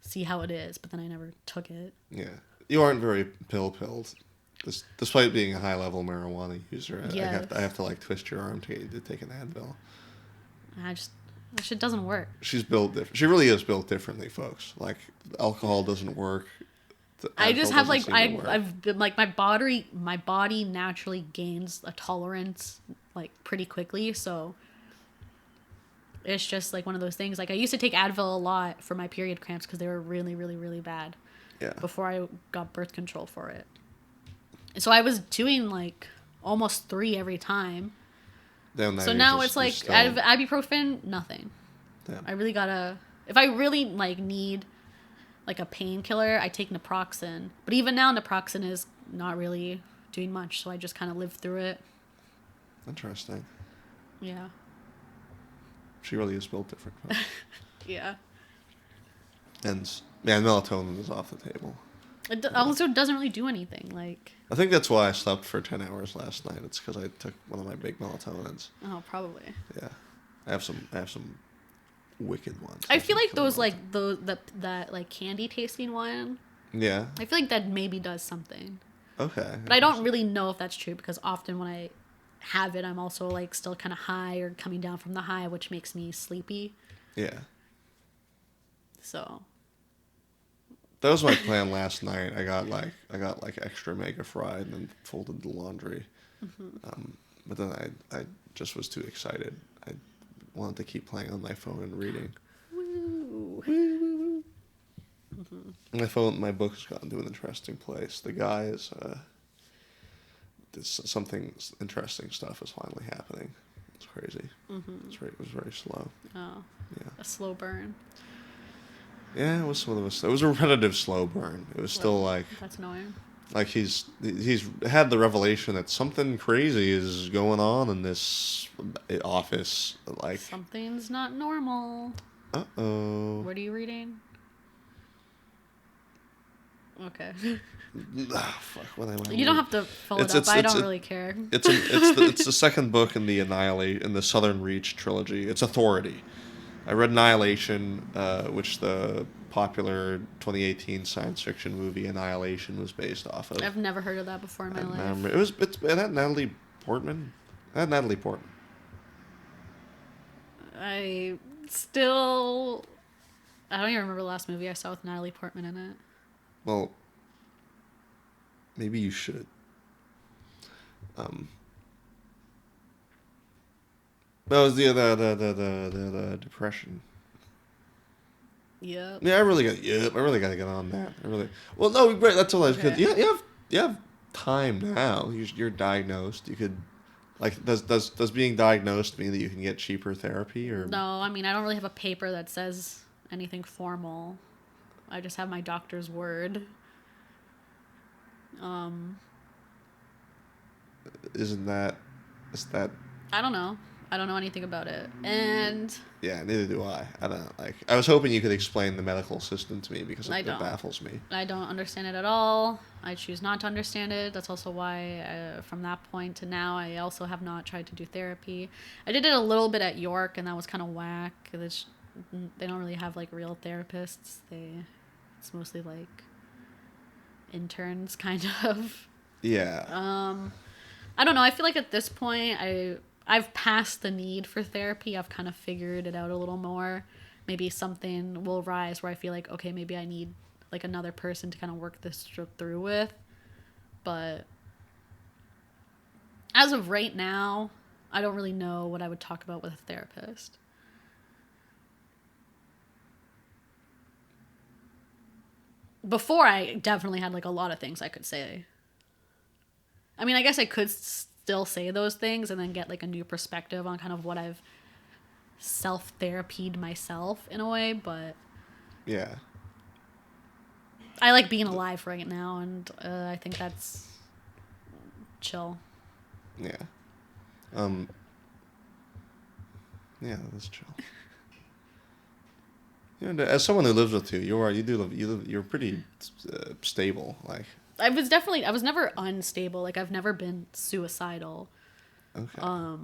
See how it is. But then I never took it. Yeah. You aren't very pilled. Despite being a high-level marijuana user, Yes. I have to, like, twist your arm to get you to take an Advil. That shit doesn't work. She's built different. She really is built differently, folks. Like, alcohol doesn't work. I just Advil have, doesn't like, seem to work. I've been, like, my body naturally gains a tolerance, like, pretty quickly. So it's just, like, one of those things. Like, I used to take Advil a lot for my period cramps because they were really, really, really bad. Yeah. Before I got birth control for it. So I was doing, like, almost 3 every time. So now it's like ibuprofen, nothing. Damn. I really gotta, if I really, like, need, like, a painkiller, I take naproxen. But even now, naproxen is not really doing much, so I just kind of live through it. Interesting. Yeah. She really is built different. Yeah. And man, melatonin is off the table. It also doesn't really do anything. Like, I think that's why I slept for 10 hours last night. It's because I took one of my big melatonins. oh, probably. Yeah, I have some wicked ones. I feel like Killer those, ones. like, that, like, candy tasting one, Yeah. I feel like that maybe does something. Okay. But I don't really know if that's true because often when I have it, I'm also, like, still kind of high or coming down from the high, which makes me sleepy. Yeah. So. That was my plan last night. I got like extra mega fried and then folded the laundry. Mm-hmm. But then I just was too excited. I wanted to keep playing on my phone and reading. Woo. Mm-hmm. My book's gotten to an interesting place. The guy is something interesting stuff is finally happening. It's crazy. Mm-hmm. It was very slow. Oh. Yeah. A slow burn. Yeah, it was it was a repetitive slow burn. It was still like That's annoying. like he's had the revelation that something crazy is going on in this office. Like, Something's not normal. uh-oh. What are you reading? Okay. Fuck, what am I You don't have to fill it It's- up. I it's- don't really care. It's the second book in the Southern Reach trilogy. It's Authority. I read Annihilation, which the popular 2018 science fiction movie Annihilation was based off of. I've never heard of that before in my life. It had Natalie Portman. I don't I don't even remember the last movie I saw with Natalie Portman in it. Well, maybe you should. That was the depression. Yep. Yeah, I really got to get on that. Well, no, great. That's all I was. Okay. You have time now. You're diagnosed. You could, like, does being diagnosed mean that you can get cheaper therapy or? No, I mean, I don't really have a paper that says anything formal. I just have my doctor's word. Is that? I don't know. I don't know anything about it. And Yeah, neither do I. I don't know. Like, I was hoping you could explain the medical system to me because I it don't. baffles me. I don't understand it at all. I choose not to understand it. That's also why, from that point to now, I also have not tried to do therapy. I did it a little bit at York, and that was kind of whack. they don't really have like real therapists. It's mostly like interns, kind of. Yeah. I don't know. I feel like at this point, I've passed the need for therapy. I've kind of figured it out a little more. Maybe something will rise where I feel like, okay, maybe I need like another person to kind of work this through with. But as of right now, I don't really know what I would talk about with a therapist. Before, I definitely had like a lot of things I could say. I mean, I guess I could still say those things and then get like a new perspective on kind of what I've self-therapied myself in a way, but Yeah. I like being alive right now, and I think that's chill. Yeah. Yeah, that's chill. You know, as someone who lives with you're pretty stable. Like, I was never unstable. Like, I've never been suicidal. okay.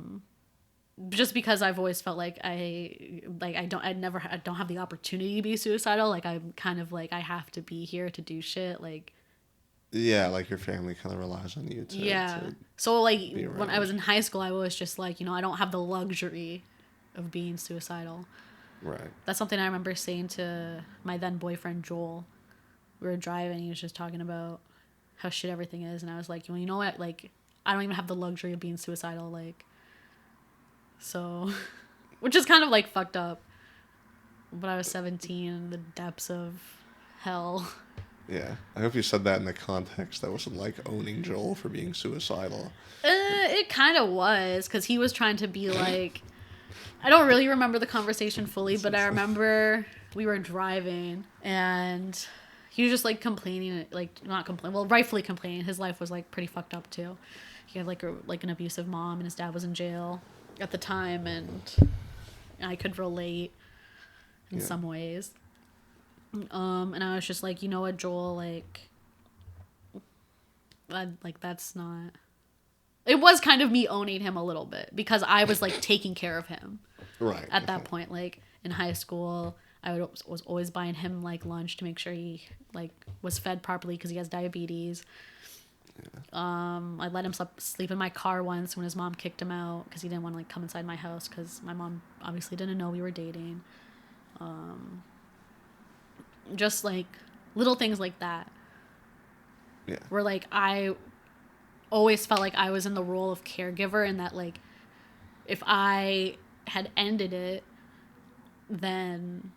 Just because I've always felt like I don't have the opportunity to be suicidal. Like, I'm kind of like, I have to be here to do shit. Like, Yeah, like your family kind of relies on you to. yeah. To So like be when I around. was in high school, I was just like, I don't have the luxury of being suicidal. Right. That's something I remember saying to my then boyfriend Joel. We were driving. He was just talking about how shit everything is, and I was like, well, you know what? Like, I don't even have the luxury of being suicidal. Like, so, which is kind of like fucked up. But I was 17 in the depths of hell. Yeah. I hope you said that in the context that wasn't like owning Joel for being suicidal. It kind of was, because he was trying to be like, I don't really remember the conversation fully, but I remember we were driving and he was just like complaining, like not complaining, well, rightfully complaining. His life was like pretty fucked up too. He had like an abusive mom, and his dad was in jail at the time, and I could relate in some ways. And I was just like, you know what, Joel, like that's not. It was kind of me owning him a little bit because I was like taking care of him. Right. At that point, like in high school, was always buying him like lunch to make sure he like was fed properly because he has diabetes. Yeah. I let him sleep in my car once when his mom kicked him out because he didn't want to like come inside my house because my mom obviously didn't know we were dating. Just like little things like that. Yeah. Where like I always felt like I was in the role of caregiver, and that like if I had ended it, then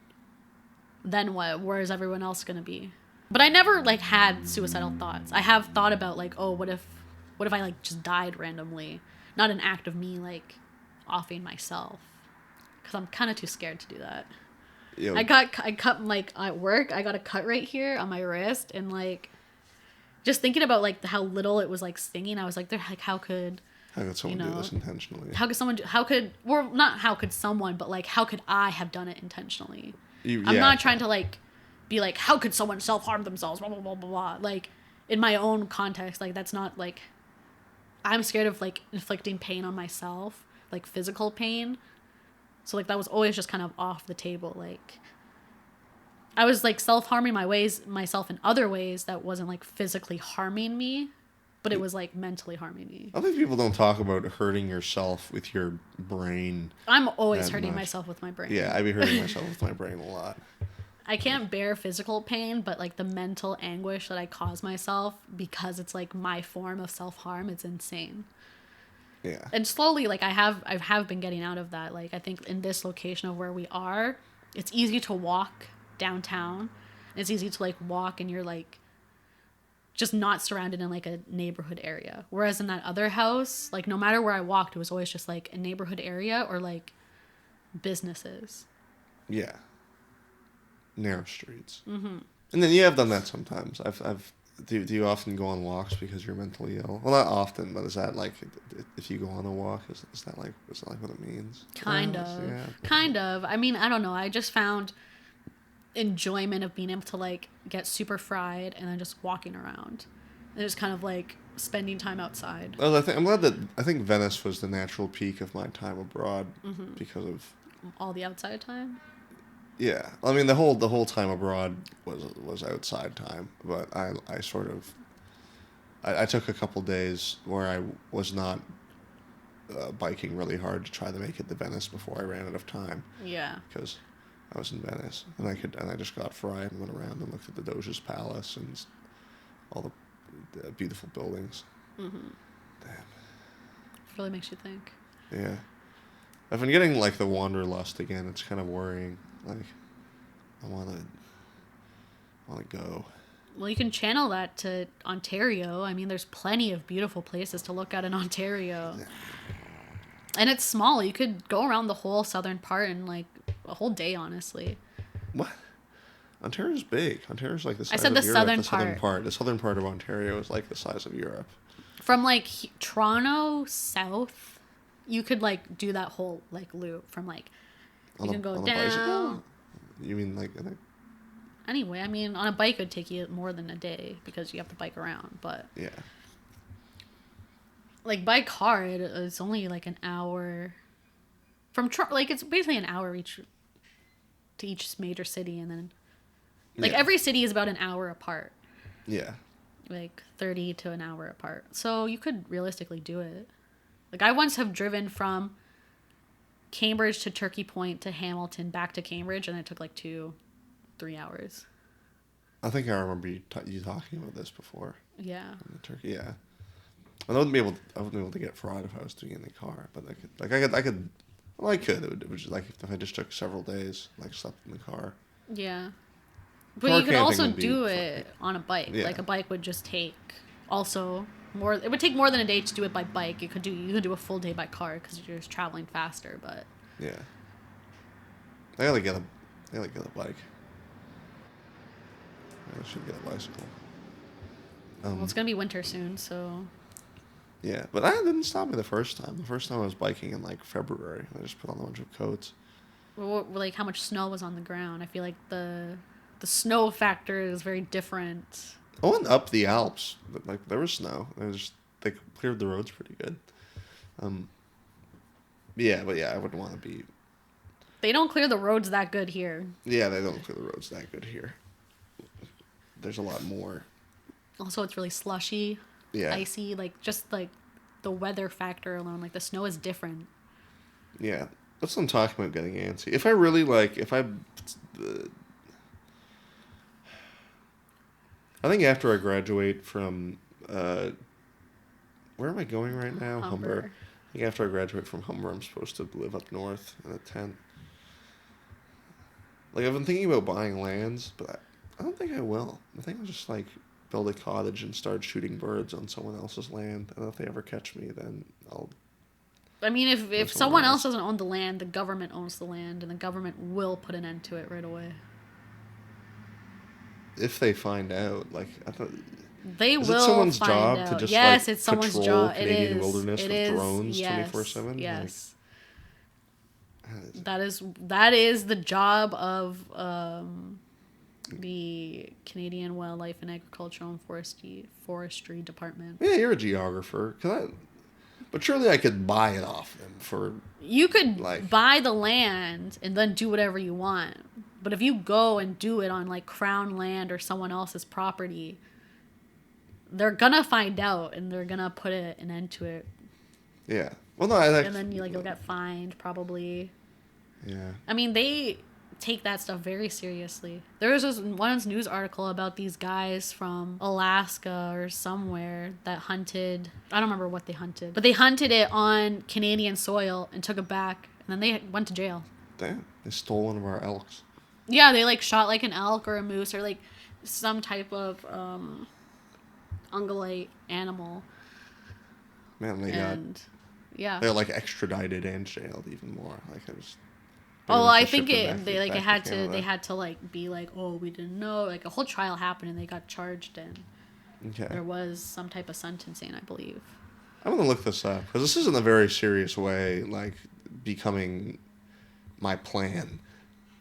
what? Where is everyone else gonna be? But I never like had suicidal thoughts. I have thought about like, oh, what if I like just died randomly? Not an act of me like offing myself, because I'm kind of too scared to do that. Yo, I cut like at work. I got a cut right here on my wrist, and like just thinking about like how little it was like stinging, I was like, they're like, how could someone do this intentionally? How could someone, but like, how could I have done it intentionally? I'm Yeah, not trying to like be like, how could someone self-harm themselves? Blah, blah, blah, blah, blah. Like, in my own context, like, that's not like, I'm scared of like inflicting pain on myself, like physical pain. So like, that was always just kind of off the table. Like, I was like self-harming myself in other ways that wasn't like physically harming me, but it was like mentally harming me. I think people don't talk about hurting yourself with your brain. I'm always hurting myself with my brain. Yeah, I be hurting myself with my brain a lot. I can't bear physical pain, but like the mental anguish that I cause myself because it's like my form of self-harm, it's insane. Yeah. And slowly, like I have been getting out of that. Like I think in this location of where we are, it's easy to walk downtown. It's easy to like walk and you're like just not surrounded in like a neighborhood area. Whereas in that other house, like no matter where I walked, it was always just like a neighborhood area or like businesses. Yeah. Narrow streets. Mm-hmm. And then you have done that sometimes. Do you often go on walks because you're mentally ill? Well, not often, but is that like if you go on a walk, is that like what it means? Kind of. I mean, I don't know. I just found enjoyment of being able to like get super fried and then just walking around and just kind of like spending time outside. Well, I think Venice was the natural peak of my time abroad because of All the outside time. Yeah, I mean the whole time abroad was outside time, but I sort of I took a couple days where I was not biking really hard to try to make it to Venice before I ran out of time Yeah. because I was in Venice and I just got fried and went around and looked at the Doge's Palace and all the beautiful buildings. Mm-hmm. Damn. Really makes you think. Yeah, I've been getting like the wanderlust again. It's kind of worrying. Like I want to go. Well, you can channel that to Ontario. I mean, there's plenty of beautiful places to look at in Ontario. And it's small. You could go around the whole southern part in like a whole day, honestly. What? Ontario's big. Ontario's like the size said of the Europe. southern The southern part. part. The southern part of Ontario is like the size of Europe. From like Toronto south, you could like do that whole like loop from like you can go on a down. bicycle? You mean like Anyway, I mean, on a bike it would take you more than a day because you have to bike around. But yeah. like by car, it's only like an hour from like it's basically an hour to each major city, and then like Yeah. every city is about an hour apart, Yeah. like 30 to an hour apart. So you could realistically do it. Like I once have driven from Cambridge to Turkey Point to Hamilton back to Cambridge, and it took like 2-3 hours. I think I remember you talking about this before. Yeah. In the Turkey, yeah. I wouldn't be able to get fried if I was doing it in the car, but I could. Well, I could. It would just like if I just took several days, like slept in the car. Yeah. But Car you could camping also would be do fun. it on a bike. Yeah. Like a bike would just take also more. It would take more than a day to do it by bike. You could do a full day by car because you're just traveling faster. But Yeah. I gotta get a bike. I should get a bicycle. well, it's gonna be winter soon, so Yeah, but that didn't stop me the first time. The first time I was biking in like February. I just put on a bunch of coats. like how much snow was on the ground. I feel like the snow factor is very different. I went up the Alps. But, like there was snow. They cleared the roads pretty good. Yeah, but yeah, I wouldn't want to be. They don't clear the roads that good here. Yeah, they don't clear the roads that good here. There's a lot more. Also, it's really slushy, Yeah. icy. Like just like the weather factor alone, like the snow is different. Yeah, that's what I'm talking about. Getting antsy. If I really like, I think after I graduate from, where am I going right now? Humber. I think after I graduate from Humber, I'm supposed to live up north in a tent. Like I've been thinking about buying lands, but I don't think I will. I think I'll just like build a cottage and start shooting birds on someone else's land. And if they ever catch me, then I'll. I mean, if That's someone someone else else. doesn't own the land, the government owns the land, and the government will put an end to it right away. If they find out, like I thought. They Is will it someone's find job out. to just yes, like it's someone's patrol job. Canadian It is. wilderness It with is. drones Yes. 24/7? Yes. Like, That is the job of the Canadian Wildlife and Agricultural and Forestry Department. yeah, you're a geographer. But surely I could buy it off them for. You could Like- buy the land and then do whatever you want. But if you go and do it on like crown land or someone else's property, they're gonna find out and they're gonna put an end to it. Yeah. Well, no, And then you'll get fined probably. Yeah. I mean, they take that stuff very seriously. There was this one news article about these guys from Alaska or somewhere that hunted. I don't remember what they hunted, but they hunted it on Canadian soil and took it back, and then they went to jail. Damn, they stole one of our elks. Yeah, they like shot like an elk or a moose or like some type of ungulate animal, Man, and yeah. they're like extradited and jailed even more. Like it was. Oh, they I shipped think them back they back to they Canada. had to like be like, oh, we didn't know, like a whole trial happened and they got charged and Okay. there was some type of sentencing, I believe. I'm gonna look this up because this is in a very serious way, like becoming my plan,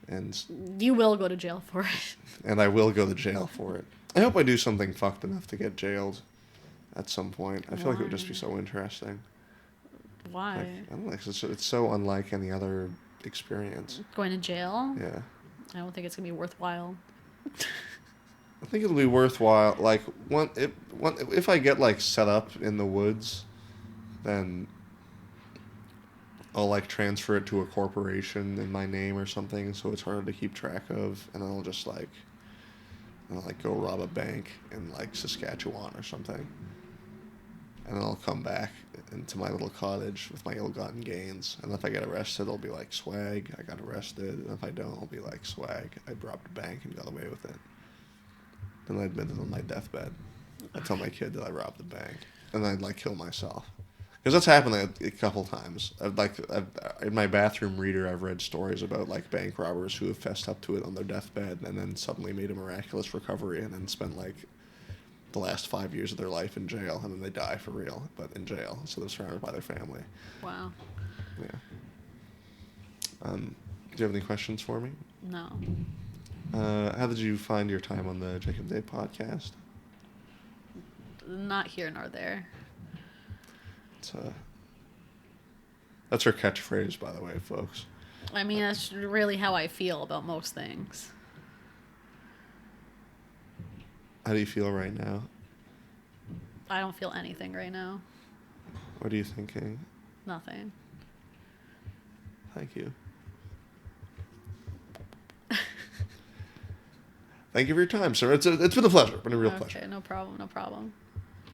and You will go to jail for it. I will go to jail for it. I hope I do something fucked enough to get jailed at some point. I feel like it would just be so interesting. Why? Like, I don't know, 'cause it's so unlike any other experience. Going to jail? Yeah. I don't think it's gonna be worthwhile. I think it'll be worthwhile. Like, if I get, like, set up in the woods, then I'll, like, transfer it to a corporation in my name or something, so it's harder to keep track of, and I'll just, like, go rob a bank in, like, Saskatchewan or something. And then I'll come back into my little cottage with my ill-gotten gains. And if I get arrested, I'll be like, swag, I got arrested. And if I don't, I'll be like, swag, I robbed a bank and got away with it. Then I admit it on my deathbed. I tell my kid that I robbed the bank. And then I'd, like, kill myself. Because that's happened a couple times. In my bathroom reader, I've read stories about, like, bank robbers who have fessed up to it on their deathbed and then suddenly made a miraculous recovery and then spent, like, the last 5 years of their life in jail, and then they die for real, but in jail, so they're surrounded by their family. Wow. Yeah. Do you have any questions for me? No. How did you find your time on the Jacob Day podcast? Not here nor there. That's her catchphrase, by the way, folks. I mean, that's really how I feel about most things. How do you feel right now? I don't feel anything right now. What are you thinking? Nothing. Thank you. Thank you for your time, sir. It's been a pleasure. Been a real pleasure. Okay, no problem.